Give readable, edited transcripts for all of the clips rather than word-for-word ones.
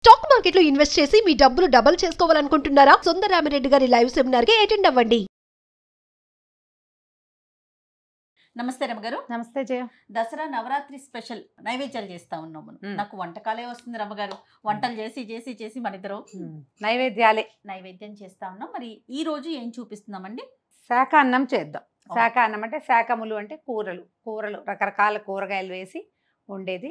Stock market లో invest చేసి మీ డబ్బులు డబుల్ చేసుకోవాలనుకుంటున్నారా? సుందరరామిరెడ్డి గారి లైవ్ సెమినార్ కి అటెండ్ అవ్వండి. నమస్తే రమ్మగారు. నమస్తే జయ. దసరా నవరాత్రి స్పెషల్ నైవేద్యాలు చేస్తా ఉన్నాము. నాకు వంటకాలే వస్తుంది రమ్మగారు. వంటలు చేసి చేసి చేసి మన ఇద్దరు నైవేద్యం చేస్తా ఉన్నాం. మరి ఈ రోజు ఏం చూపిస్తున్నామండి? శాఖ అన్నం చేద్దాం. శాఖ అన్నం అంటే శాఖములు అంటే కూరలు రకరకాల కూరగాయలు వేసి ఉండేది.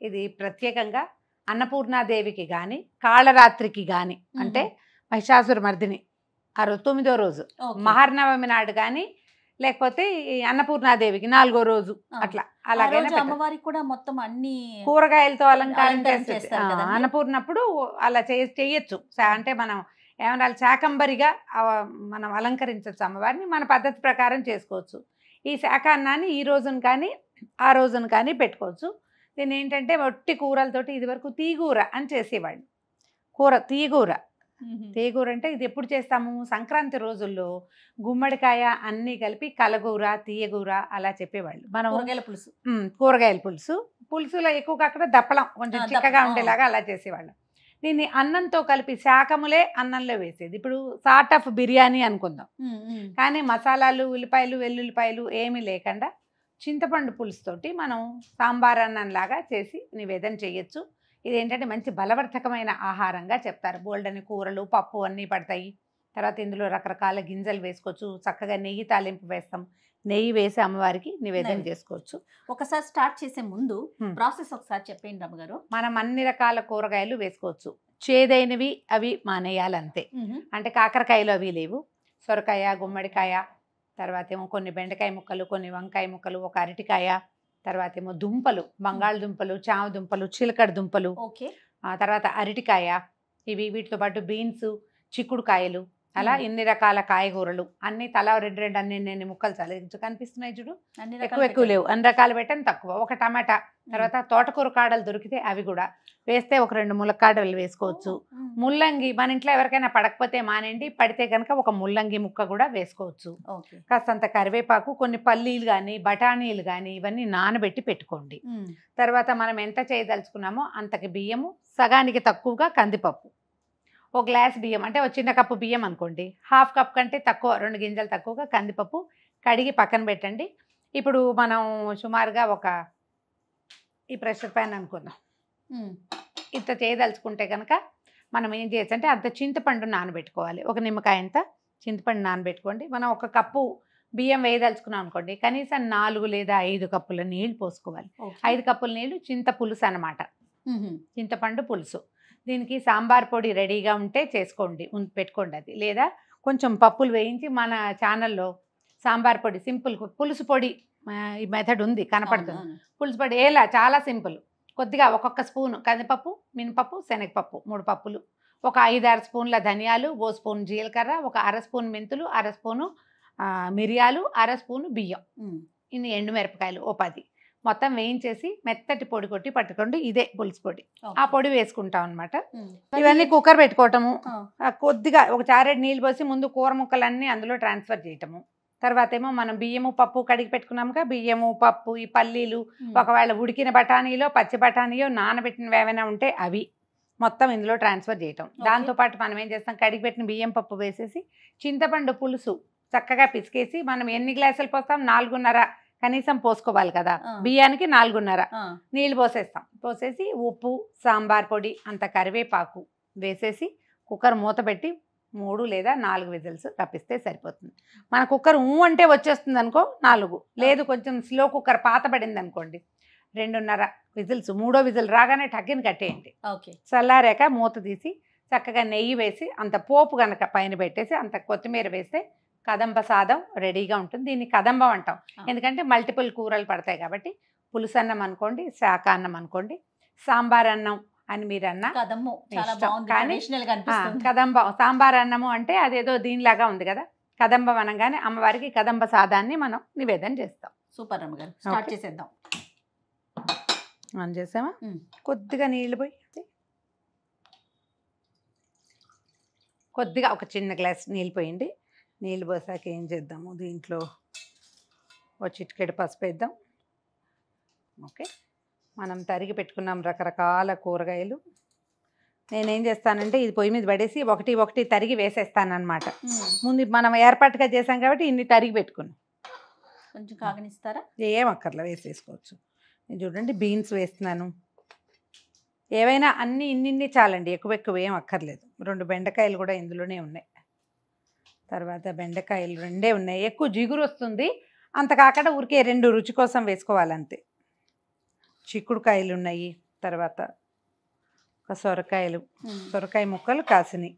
ఇది ప్రత్యేకంగా అన్నపూర్ణాదేవికి కానీ కాళరాత్రికి కానీ అంటే మహిషాసుర మర్దిని ఆ రోజు 9వ రోజు మహర్నవమి నాడు కానీ లేకపోతే అన్నపూర్ణాదేవికి 4వ రోజు అట్లా అలాగే అమ్మవారికి కూడా మొత్తం అన్ని కూరగాయలతో అలంకారం చేస్తారు. అన్నపూర్ణప్పుడు అలా చేయొచ్చు. అంటే మనం ఏమన్నా శాకంబరిగా మనం అలంకరించవచ్చు అమ్మవారిని. మన పద్ధతి ప్రకారం చేసుకోవచ్చు. ఈ శాఖ అన్నాన్ని ఈ రోజున కానీ ఆ రోజున కానీ పెట్టుకోవచ్చు. దీన్ని ఏంటంటే ఒట్టి కూరలతోటి ఇదివరకు తీగూర అని చేసేవాళ్ళు. తీగూర అంటే ఇది ఎప్పుడు చేస్తాము? సంక్రాంతి రోజుల్లో గుమ్మడికాయ అన్నీ కలిపి కలగూర తీయగూర అలా చెప్పేవాళ్ళు. మనం కూరగాయల పులుసులో ఎక్కువగా అక్కడ దప్పలం కొంచెం చిక్కగా ఉండేలాగా అలా చేసేవాళ్ళం. దీన్ని అన్నంతో కలిపి శాఖములే అన్నంలో వేసేది. ఇప్పుడు సార్ట్ ఆఫ్ బిర్యానీ అనుకుందాం. కానీ మసాలాలు ఉల్లిపాయలు వెల్లుల్లిపాయలు ఏమీ లేకుండా చింతపండు పులుసుతోటి మనం సాంబార్ అన్నంలాగా చేసి నివేదన చేయొచ్చు. ఇదేంటంటే మంచి బలవర్ధకమైన ఆహారంగా చెప్తారు. బోల్డని కూరలు పప్పు అన్నీ పడతాయి. తర్వాత ఇందులో రకరకాల గింజలు వేసుకోవచ్చు. చక్కగా నెయ్యి తాలింపు వేస్తాం. నెయ్యి వేసి అమ్మవారికి నివేదన చేసుకోవచ్చు. ఒకసారి స్టార్ట్ చేసే ముందు ప్రాసెస్ ఒకసారి చెప్పండి రమ్మగారు. మనం అన్ని రకాల కూరగాయలు వేసుకోవచ్చు. చేదైనవి అవి మానేయాలంతే. అంటే కాకరకాయలు అవి లేవు. సొరకాయ గుమ్మడికాయ తర్వాత ఏమో కొన్ని బెండకాయ ముక్కలు కొన్ని వంకాయ ముక్కలు ఒక అరటికాయ తర్వాత ఏమో దుంపలు బంగాళదుంపలు చామ దుంపలు చిలకడ దుంపలు తర్వాత అరటికాయ ఇవి వీటితో పాటు బీన్స్ చిక్కుడుకాయలు అలా ఇన్ని రకాల కాయగూరలు అన్ని తలా రెండు అన్ని ముక్కలు చాలా కనిపిస్తున్నాయి చూడు. ఎక్కువ లేవు. అన్ని రకాలు పెట్టని తక్కువ. ఒక టమాటా తర్వాత తోటకూర కాడలు దొరికితే అవి కూడా వేస్తే ఒక 2 ములక్కాడలు వేసుకోవచ్చు. ముల్లంగి మన ఇంట్లో ఎవరికైనా పడకపోతే మానేండి, పడితే కనుక ఒక ముల్లంగి ముక్క కూడా వేసుకోవచ్చు. కాస్తంత కరివేపాకు కొన్ని పల్లీలు కానీ బఠానీలు కానీ ఇవన్నీ నానబెట్టి పెట్టుకోండి. తర్వాత మనం ఎంత చేయదలుచుకున్నామో అంతకి బియ్యము సగానికి తక్కువగా కందిపప్పు ఒక గ్లాస్ బియ్యం అంటే ఒక చిన్న కప్పు బియ్యం అనుకోండి. హాఫ్ కప్ కంటే తక్కువ 2 గింజలు తక్కువగా కందిపప్పు కడిగి పక్కన పెట్టండి. ఇప్పుడు మనం సుమారుగా ఈ ప్రెషర్ ప్యాన్ అనుకుందాం. ఇంత చేయదలుచుకుంటే కనుక మనం ఏం చేయొచ్చు అంటే అంత చింతపండు నానబెట్టుకోవాలి. ఒక నిమ్మకాయ అంత చింతపండు నానబెట్టుకోండి. మనం 1 కప్పు బియ్యం వేయదలుచుకున్నాం అనుకోండి కనీసం 4 లేదా 5 కప్పుల నీళ్ళు పోసుకోవాలి. 5 కప్పుల నీళ్ళు చింత పులుసు అనమాట. చింతపండు పులుసు. దీనికి సాంబార్ పొడి రెడీగా ఉంటే చేసుకోండి పెట్టుకోండి. అది లేదా కొంచెం పప్పులు వేయించి మన ఛానల్లో సాంబార్ పొడి సింపుల్ పులుసు పొడి ఈ మెథడ్ ఉంది కనపడుతుంది. పులుసు పొడి ఎలా చాలా సింపుల్. కొద్దిగా ఒక్కొక్క స్పూను కందిపప్పు మినపప్పు శనగపప్పు 3 పప్పులు ఒక 5-6 స్పూన్ల ధనియాలు 1 స్పూన్ జీలకర్ర ఒక 1/2 స్పూన్ మెంతులు 1/2 స్పూను మిరియాలు 1/2 స్పూను బియ్యం ఇన్ని ఎండుమిరపకాయలు 10 మొత్తం వేయించేసి మెత్తటి పొడి కొట్టి పట్టుకోండి. ఇదే పులుసు పొడి. ఆ పొడి వేసుకుంటాం అనమాట. ఇవన్నీ కుక్కర్ పెట్టుకోవటము. కొద్దిగా ఒక చారెడు నీళ్ళు పోసి ముందు కూర ముక్కలన్నీ అందులో ట్రాన్స్ఫర్ చేయటము. తర్వాత ఏమో మనం బియ్యము పప్పు కడిగి పెట్టుకున్నాముగా బియ్యము పప్పు ఈ పల్లీలు ఒకవేళ ఉడికిన బఠానీలో పచ్చి బఠానీయో నానబెట్టినవి ఏమైనా ఉంటే అవి మొత్తం ఇందులో ట్రాన్స్ఫర్ చేయటం. దాంతోపాటు మనం ఏం చేస్తాం కడిగి పెట్టిన బియ్యం పప్పు వేసేసి చింతపండు పులుసు చక్కగా పిసికేసి మనం ఎన్ని గ్లాసులు పోస్తాం 4.5 కనీసం పోసుకోవాలి కదా. బియ్యానికి 4.5 నీళ్ళు పోసేస్తాం. పోసేసి ఉప్పు సాంబార్ పొడి అంత కరివేపాకు వేసేసి కుక్కర్ మూత పెట్టి 3 లేదా 4 విజిల్స్ రప్పిస్తే సరిపోతుంది. మన కుక్కర్ అంటే వచ్చేస్తుంది అనుకో 4, లేదు కొంచెం స్లో కుక్కర్ పాత పడింది అనుకోండి 2.5 విజిల్స్. 3వ విజిల్ రాగానే టగ్గిని కట్టేయండి. ఓకే. చల్లారాక మూత తీసి చక్కగా నెయ్యి వేసి అంత పోపు కనుక పైన పెట్టేసి అంత కొత్తిమీర వేస్తే కదంబ సాదం రెడీగా ఉంటుంది. దీన్ని కదంబం అంటాం ఎందుకంటే మల్టిపుల్ కూరలు పడతాయి కాబట్టి. పులుసు అన్నం అనుకోండి, శాఖ అన్నం అనుకోండి, సాంబార్ అన్నం అని మీరు అన్న కానీ కదంబం సాంబార్ అన్నము అంటే అదేదో దీనిలాగా ఉంది కదా. కదంబం అనగానే అమ్మవారికి కదంబ సాదాన్ని మనం నివేదన చేస్తాం. సూపర్ అమ్మగారు, స్టార్ట్ చేసేద్దాం. ఆన్ చేసామా? కొద్దిగా నీళ్ళు పోయి కొద్దిగా ఒక చిన్న గ్లాస్ నీళ్ళు పోయండి. నీళ్ళు పోసాక ఏం చేద్దాము, దీంట్లో ఒక చిటికెడు పసుపు వేద్దాం. ఓకే, మనం తరిగి పెట్టుకున్నాం రకరకాల కూరగాయలు. నేనేం చేస్తానంటే ఇది పొయ్యి మీద పడేసి ఒకటి తరిగి వేసేస్తానమాట. ముందు మనం ఏర్పాటుగా చేసాం కాబట్టి ఇన్ని తరిగి పెట్టుకున్నాం. కొంచెం కాగనిస్తారా? ఏం అక్కర్లా, వేసేసుకోవచ్చు. నేను చూడండి బీన్స్ వేస్తున్నాను. ఏవైనా అన్నీ ఇన్ని చాలండి, ఎక్కువ ఏం అక్కర్లేదు. 2 బెండకాయలు కూడా ఇందులోనే ఉన్నాయి. తర్వాత బెండకాయలు 2 ఉన్నాయి. ఎక్కువ జిగురు వస్తుంది, అంత కాకుండా ఊరికే 2 రుచి కోసం వేసుకోవాలంతే. చిక్కుడుకాయలు ఉన్నాయి. తర్వాత ఒక సొరకాయ ముక్కలు కాసినాయి.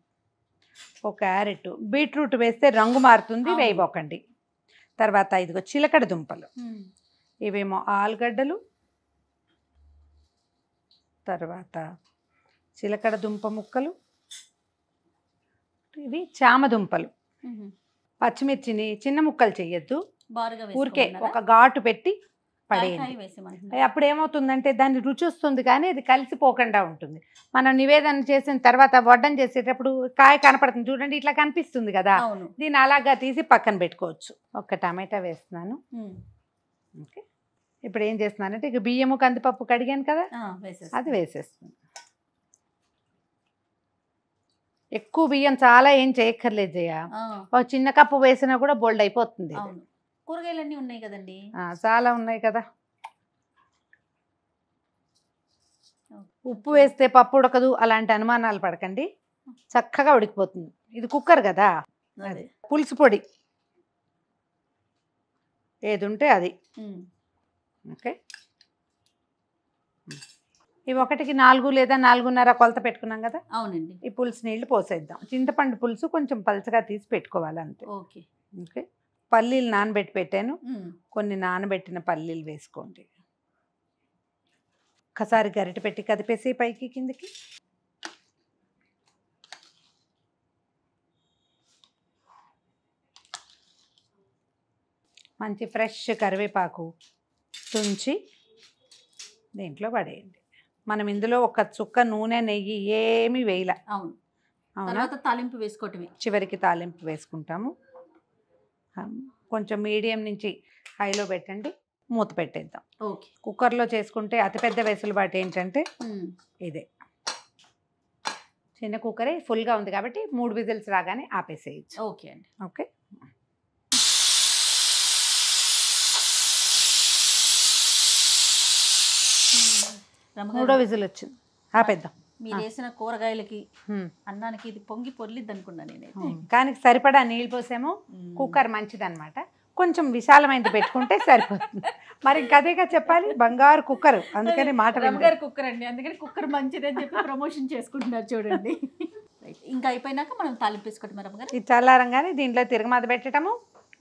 ఒక క్యారెట్, బీట్రూట్ వేస్తే రంగు మారుతుంది, వేయబోకండి. తర్వాత ఇదిగో చిలకడ దుంపలు, ఇవేమో ఆలుగడ్డలు, తర్వాత చిలకడ దుంప ముక్కలు, ఇవి చామదుంపలు. పచ్చిమిర్చిని చిన్న ముక్కలు చేయొద్దు, ఊరికే ఒక ఘాటు పెట్టి పడేయండి. అప్పుడు ఏమవుతుందంటే దాన్ని రుచి వస్తుంది కానీ అది కలిసిపోకుండా ఉంటుంది. మనం నివేదన చేసిన తర్వాత వడ్డం చేసేటప్పుడు కాయ కనపడుతుంది చూడండి, ఇట్లా కనిపిస్తుంది కదా, దీన్ని అలాగా తీసి పక్కన పెట్టుకోవచ్చు. ఒక టమాటా వేస్తున్నాను. ఓకే, ఇప్పుడు ఏం చేస్తున్నానంటే ఇక బియ్యము కందిపప్పు కడిగాను కదా, అది వేసేస్తుంది. ఎక్కువ బియ్యం చాలా ఏం చేయక్కర్లేదు జయ, ఒక చిన్న కప్పు వేసినా కూడా బోల్డ్ అయిపోతుంది. కూరగాయలన్నీ ఉన్నాయి కదండి, చాలా ఉన్నాయి కదా. ఉప్పు వేస్తే పప్పు ఉడకదు అలాంటి అనుమానాలు పడకండి, చక్కగా ఉడికిపోతుంది. ఇది కుక్కర్ కదా, అది పులుసు పొడి ఏది ఉంటే అది. ఓకే, ఇవి 1కి 4 లేదా 4.5 కొలత పెట్టుకున్నాం కదా. అవునండి. ఈ పులుసు నీళ్ళు పోసేద్దాం. చింతపండు పులుసు కొంచెం పలచగా తీసి పెట్టుకోవాలి అంతే. ఓకే. ఓకే, పల్లీలు నానబెట్టి పెట్టాను, కొన్ని నానబెట్టిన పల్లీలు వేసుకోండి. ఒకసారి గరిటె పెట్టి కదిపేసి పైకి కిందకి. మంచి ఫ్రెష్ కరివేపాకు తుంచి దీంట్లో పడేయండి. మనం ఇందులో ఒక చుక్క నూనె నెయ్యి ఏమీ వేయలే. అవునా, తాలింపు వేసుకోవటమే. చివరికి తాలింపు వేసుకుంటాము. కొంచెం మీడియం నుంచి హైలో పెట్టండి, మూత పెట్టేద్దాం. ఓకే. కుక్కర్లో చేసుకుంటే అతిపెద్ద వెసులుబాటు ఏంటంటే ఇదే, చిన్న కుక్కరే ఫుల్గా ఉంది కాబట్టి 3 విజిల్స్ రాగానే ఆపేసేయచ్చు. ఓకే అండి. ఓకే, మూడో విజిల్ వచ్చింది, ఆపేద్దాం. మీరు వేసిన కూరగాయలకి అన్నానికి ఇది పొంగి పొర్లిద్ది అనుకున్నా నేనైతే. కానీ సరిపడా నీళ్ళు పోసాము. కుక్కర్ మంచిదన్నమాట, కొంచెం విశాలమైనది పెట్టుకుంటే సరిపోతుంది. మరి ఇంకదేగా చెప్పాలి, బంగారు కుక్కర్, అందుకని మాట బంగారు కుక్కర్ అండి, అందుకని కుక్కర్ మంచిదని చెప్పి ప్రమోషన్ చేసుకుంటున్నారు చూడండి. ఇంకా అయిపోయినాక మనం తాలింపు వేసుకోవటం రమ్మగారు. ఇది చల్లారంగానే దీంట్లో తిరగమాత పెట్టడము,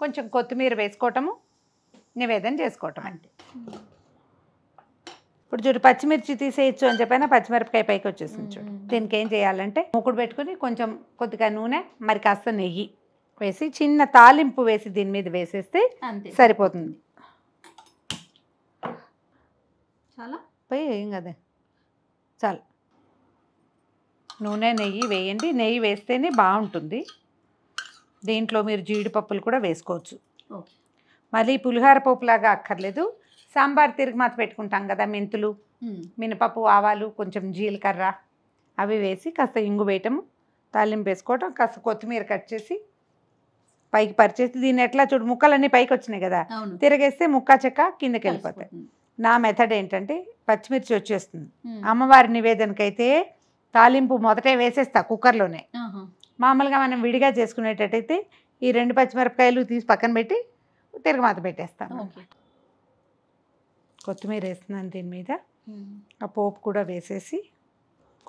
కొంచెం కొత్తిమీర వేసుకోవటము, నివేదన చేసుకోవటం అంటే. ఇప్పుడు చూడు పచ్చిమిర్చి తీసేయచ్చు అని చెప్పైనా పచ్చిమిరపకాయ పైకి వచ్చేసింది చూడు. దీనికి ఏం చేయాలంటే మూకుడు పెట్టుకుని కొంచెం కొద్దిగా నూనె మరి కాస్త నెయ్యి వేసి చిన్న తాలింపు వేసి దీని మీద వేసేస్తే సరిపోతుంది. చాలా పోయి ఏం కదా, చాలు. నూనె నెయ్యి వేయండి, నెయ్యి వేస్తేనే బాగుంటుంది. దీంట్లో మీరు జీడిపప్పులు కూడా వేసుకోవచ్చు. మళ్ళీ పులిహార పప్పులాగా అక్కర్లేదు. సాంబార్ తిరుగుమాత పెట్టుకుంటాం కదా, మెంతులు, మినపప్పు, ఆవాలు, కొంచెం జీలకర్ర అవి వేసి కాస్త ఇంగు వేయటము, తాలింపు వేసుకోవటం, కాస్త కొత్తిమీర కట్ చేసి పైకి పరిచేసి దీన్ని ఎట్లా చూడు ముక్కలన్నీ పైకి వచ్చినాయి కదా, తిరగేస్తే ముక్క చెక్క కిందకి వెళ్ళిపోతాయి. నా మెథడ్ ఏంటంటే పచ్చిమిర్చి వచ్చేస్తుంది. అమ్మవారి నివేదనకైతే తాలింపు మొదటే వేసేస్తా కుక్కర్లోనే, మామూలుగా మనం విడిగా చేసుకునేటట్టయితే ఈ 2 పచ్చిమిరపకాయలు తీసి పక్కన పెట్టి తిరగమాత పెట్టేస్తాను. ఓకే. కొత్తిమీర వేస్తున్నాను దీని మీద. ఆ పోపు కూడా వేసేసి,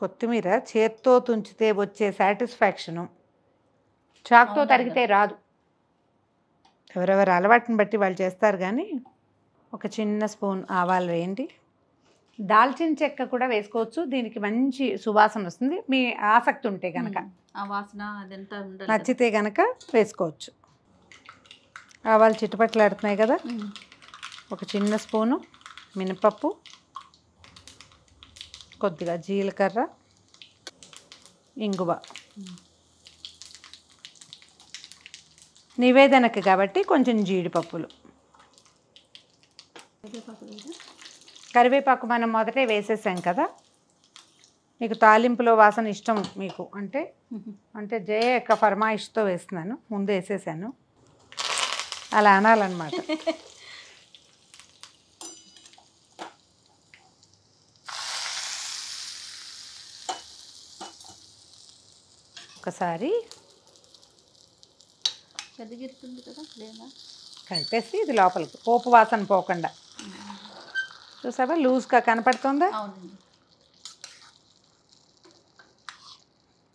కొత్తిమీర చేత్తో తుంచితే వచ్చే సాటిస్ఫాక్షను చాకుతో తరిగితే రాదు. ఎవరెవరు అలవాటుని బట్టి వాళ్ళు చేస్తారు. కానీ ఒక చిన్న స్పూన్ ఆవాలు వేయండి. దాల్చిన చెక్క కూడా వేసుకోవచ్చు, దీనికి మంచి సువాసన వస్తుంది. మీ ఆసక్తి ఉంటే కనుక, ఆ వాసన అదంతా ఉండాలి. నచ్చితే కనుక వేసుకోవచ్చు. ఆవాలు చిట్టుపట్లాడుతున్నాయి కదా, ఒక చిన్న స్పూను మినపప్పు, కొద్దిగా జీలకర్ర, ఇంగువ. నివేదనకి కాబట్టి కొంచెం జీడిపప్పులు, కరివేపాకు మనం మొదటే వేసేసాం కదా. మీకు తాలింపులో వాసన ఇష్టం మీకు అంటే జయ యొక్క ఫర్మాయిష్తో వేస్తున్నాను, ముందు వేసేసాను, అలా అనాలన్నమాట. ఒకసారి కలిపేసి ఇది లోపలికి పోపు వాసన పోకుండా. చూసావా లూజ్గా కనపడుతుందా?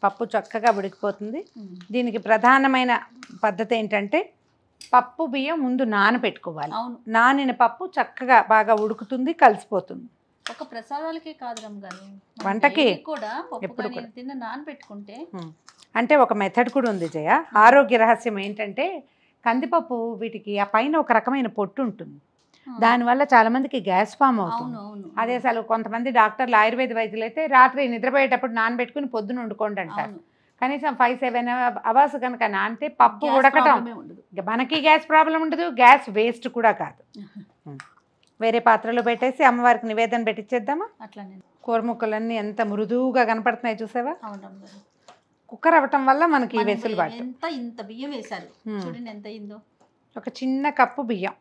పప్పు చక్కగా ఉడికిపోతుంది. దీనికి ప్రధానమైన పద్ధతి ఏంటంటే పప్పు బియ్యం ముందు నానబెట్టుకోవాలి. నానిన పప్పు చక్కగా బాగా ఉడుకుతుంది, కలిసిపోతుంది. ఒక ప్రసాదాలకే కాదు రమ్మగారు, వంటకి కూడా ఎప్పుడు తిన్న నానబెట్టుకుంటే. అంటే ఒక మెథడ్ కూడా ఉంది జయ. ఆరోగ్య రహస్యం ఏంటంటే కందిపప్పు వీటికి ఆ పైన ఒక రకమైన పొట్టు ఉంటుంది, దానివల్ల చాలా మందికి గ్యాస్ ఫామ్ అవుతుంది. అదే అసలు కొంతమంది డాక్టర్లు ఆయుర్వేద వైద్యులు అయితే రాత్రి నిద్రపోయేటప్పుడు నానబెట్టుకుని పొద్దున వండుకోండి అంటారు. కనీసం 5-7 అవర్స్ కనుక నానితే పప్పు ఉడకటం, మనకి గ్యాస్ ప్రాబ్లం ఉండదు, గ్యాస్ వేస్ట్ కూడా కాదు. వేరే పాత్రలో పెట్టేసి అమ్మవారికి నివేదన పెట్టించేద్దామా? అట్లానే కూర ముక్కలన్నీ ఎంత మృదువుగా కనపడుతున్నాయి చూసావా? కుక్కర్ అవ్వటం వల్ల మనకి వెసులుబాటు. ఇంత బియ్యం వేశారు చూడండి, ఎంత అయిందో. ఒక చిన్న కప్పు బియ్యం.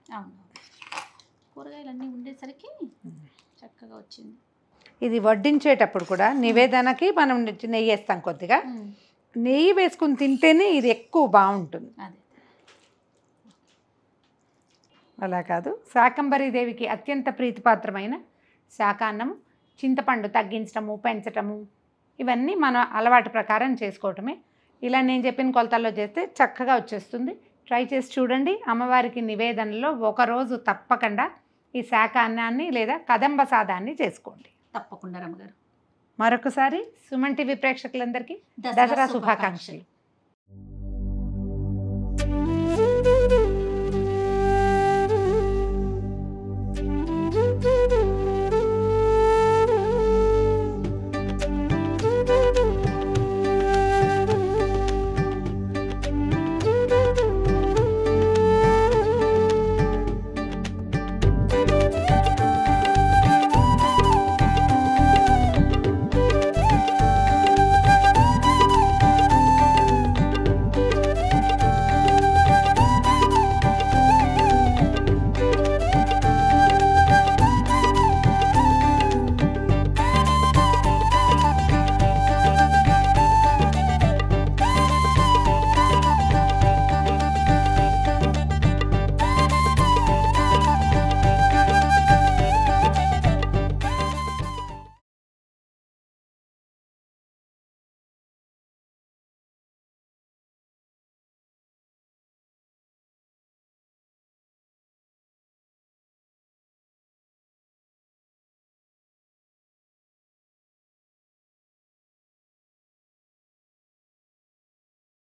కూరగాయలన్నీ ఉండేసరికి చక్కగా వచ్చింది. ఇది వడ్డించేటప్పుడు కూడా నివేదనకి మనం నెయ్యి వేస్తాం. కొద్దిగా నెయ్యి వేసుకుని తింటేనే ఇది ఎక్కువ బాగుంటుంది. అలా కాదు, శాకంబరీదేవికి అత్యంత ప్రీతిపాత్రమైన శాకాన్నం, చింతపండు తగ్గించటము, పెంచటము, ఇవన్నీ మన అలవాటు ప్రకారం చేసుకోవటమే. ఇలా నేను చెప్పిన కొలతల్లో చేస్తే చక్కగా వచ్చేస్తుంది. ట్రై చేసి చూడండి. అమ్మవారికి నివేదనలో ఒకరోజు తప్పకుండా ఈ శాకాన్నాన్ని లేదా కదంబ సాదాన్ని చేసుకోండి. తప్పకుండా రమ్మగారు. మరొకసారి సుమన్ టీవీ ప్రేక్షకులందరికీ దసరా శుభాకాంక్షలు.